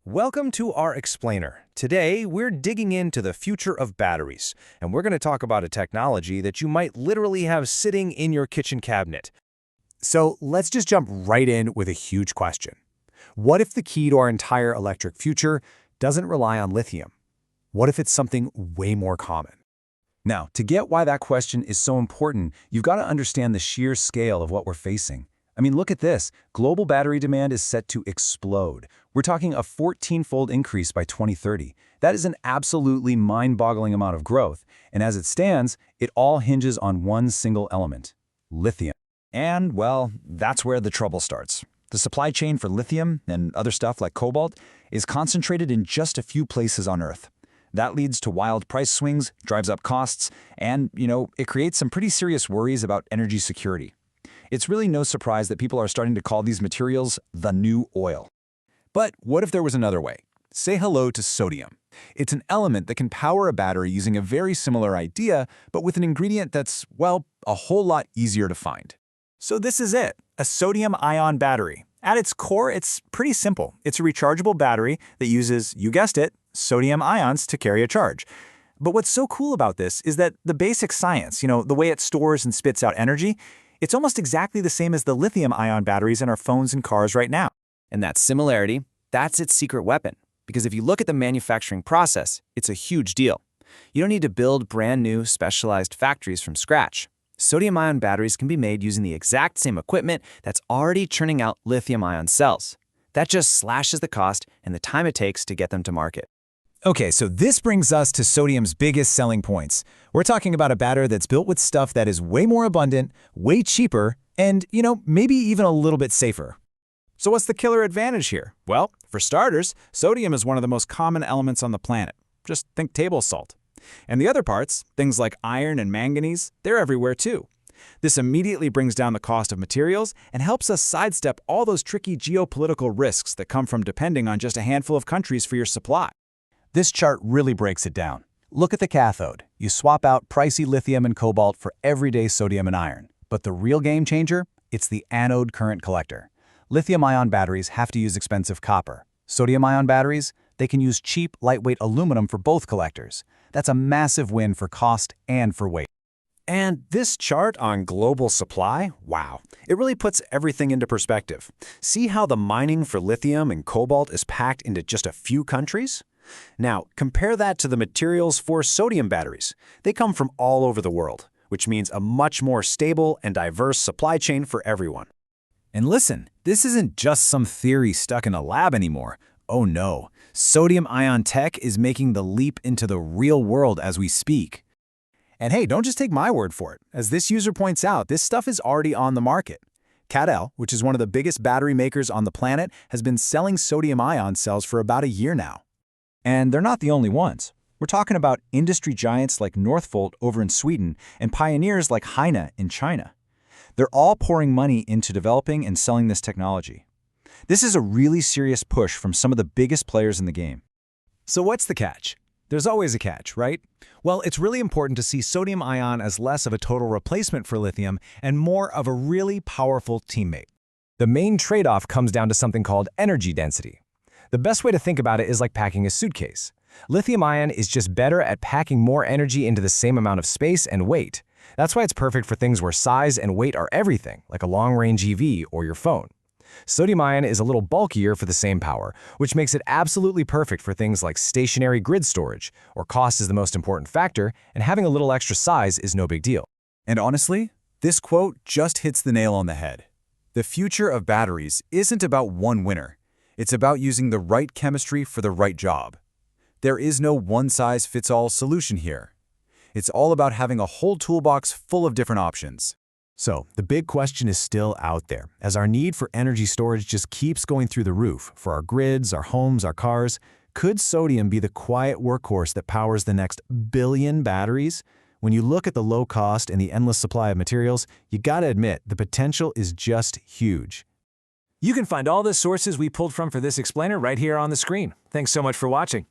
Welcome to our explainer. Today, we're digging into the future of batteries, and we're going to talk about a technology that you might literally have sitting in your kitchen cabinet. So let's just jump right in with a huge question. What if the key to our entire electric future doesn't rely on lithium? What if it's something way more common? Now, to get why that question is so important, you've got to understand the sheer scale of what we're facing. I mean, look at this. Global battery demand is set to explode. We're talking a 14-fold increase by 2030. That is an absolutely mind-boggling amount of growth. And as it stands, it all hinges on one single element: lithium. And, well, that's where the trouble starts. The supply chain for lithium and other stuff like cobalt is concentrated in just a few places on Earth. That leads to wild price swings, drives up costs, and, it creates some pretty serious worries about energy security. It's really no surprise that people are starting to call these materials the new oil. But what if there was another way? Say hello to sodium. It's an element that can power a battery using a very similar idea, but with an ingredient that's, well, a whole lot easier to find. So this is it, a sodium-ion battery. At its core, it's pretty simple. It's a rechargeable battery that uses, you guessed it, sodium ions to carry a charge. But what's so cool about this is that the basic science, the way it stores and spits out energy, it's almost exactly the same as the lithium-ion batteries in our phones and cars right now. And that similarity, that's its secret weapon. Because if you look at the manufacturing process, it's a huge deal. You don't need to build brand new, specialized factories from scratch. Sodium-ion batteries can be made using the exact same equipment that's already churning out lithium-ion cells. That just slashes the cost and the time it takes to get them to market. Okay, so this brings us to sodium's biggest selling points. We're talking about a battery that's built with stuff that is way more abundant, way cheaper, and, maybe even a little bit safer. So what's the killer advantage here? Well, for starters, sodium is one of the most common elements on the planet. Just think table salt. And the other parts, things like iron and manganese, they're everywhere too. This immediately brings down the cost of materials and helps us sidestep all those tricky geopolitical risks that come from depending on just a handful of countries for your supply. This chart really breaks it down. Look at the cathode. You swap out pricey lithium and cobalt for everyday sodium and iron. But the real game changer? It's the anode current collector. Lithium-ion batteries have to use expensive copper. Sodium-ion batteries, they can use cheap, lightweight aluminum for both collectors. That's a massive win for cost and for weight. And this chart on global supply, wow, it really puts everything into perspective. See how the mining for lithium and cobalt is packed into just a few countries? Now, compare that to the materials for sodium batteries. They come from all over the world, which means a much more stable and diverse supply chain for everyone. And listen, this isn't just some theory stuck in a lab anymore. Oh no, sodium-ion tech is making the leap into the real world as we speak. And hey, don't just take my word for it. As this user points out, this stuff is already on the market. CATL, which is one of the biggest battery makers on the planet, has been selling sodium-ion cells for about a year now. And they're not the only ones. We're talking about industry giants like Northvolt over in Sweden and pioneers like Heine in China. They're all pouring money into developing and selling this technology. This is a really serious push from some of the biggest players in the game. So what's the catch? There's always a catch, right? Well, it's really important to see sodium-ion as less of a total replacement for lithium and more of a really powerful teammate. The main trade-off comes down to something called energy density. The best way to think about it is like packing a suitcase. Lithium-ion is just better at packing more energy into the same amount of space and weight. That's why it's perfect for things where size and weight are everything, like a long-range EV or your phone. Sodium-ion is a little bulkier for the same power, which makes it absolutely perfect for things like stationary grid storage, or cost is the most important factor, and having a little extra size is no big deal. And honestly, this quote just hits the nail on the head. The future of batteries isn't about one winner. It's about using the right chemistry for the right job. There is no one-size-fits-all solution here. It's all about having a whole toolbox full of different options. So, the big question is still out there, as our need for energy storage just keeps going through the roof for our grids, our homes, our cars. Could sodium be the quiet workhorse that powers the next billion batteries? When you look at the low cost and the endless supply of materials, you gotta admit the potential is just huge. You can find all the sources we pulled from for this explainer right here on the screen. Thanks so much for watching.